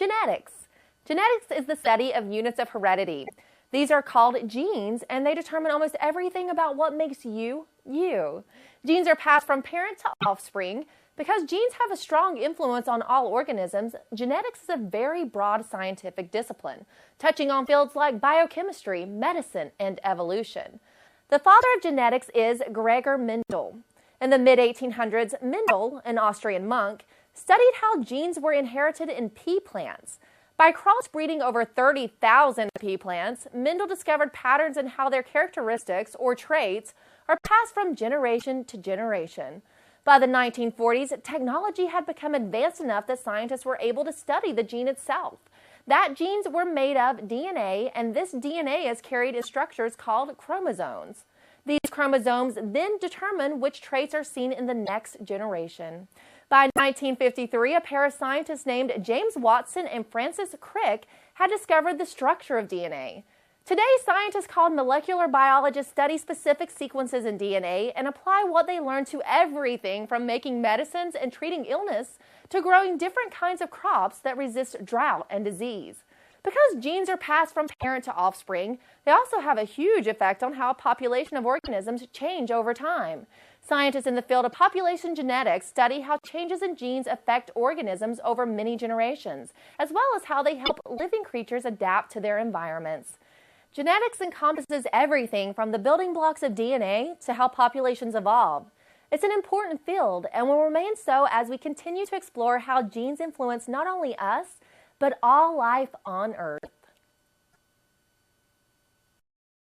Genetics. Genetics is the study of units of heredity. These are called genes, and they determine almost everything about what makes you, you. Genes are passed from parent to offspring. Because genes have a strong influence on all organisms, genetics is a very broad scientific discipline, touching on fields like biochemistry, medicine, and evolution. The father of genetics is Gregor Mendel. In the mid-1800s, Mendel, an Austrian monk, studied how genes were inherited in pea plants. By crossbreeding over 30,000 pea plants, Mendel discovered patterns in how their characteristics, or traits, are passed from generation to generation. By the 1940s, technology had become advanced enough that scientists were able to study the gene itself. That genes were made of DNA, and this DNA is carried in structures called chromosomes. These chromosomes then determine which traits are seen in the next generation. By 1953, a pair of scientists named James Watson and Francis Crick had discovered the structure of DNA. Today, scientists called molecular biologists study specific sequences in DNA and apply what they learned to everything from making medicines and treating illness to growing different kinds of crops that resist drought and disease. Because genes are passed from parent to offspring, they also have a huge effect on how a population of organisms change over time. Scientists in the field of population genetics study how changes in genes affect organisms over many generations, as well as how they help living creatures adapt to their environments. Genetics encompasses everything from the building blocks of DNA to how populations evolve. It's an important field and will remain so as we continue to explore how genes influence not only us, but all life on Earth.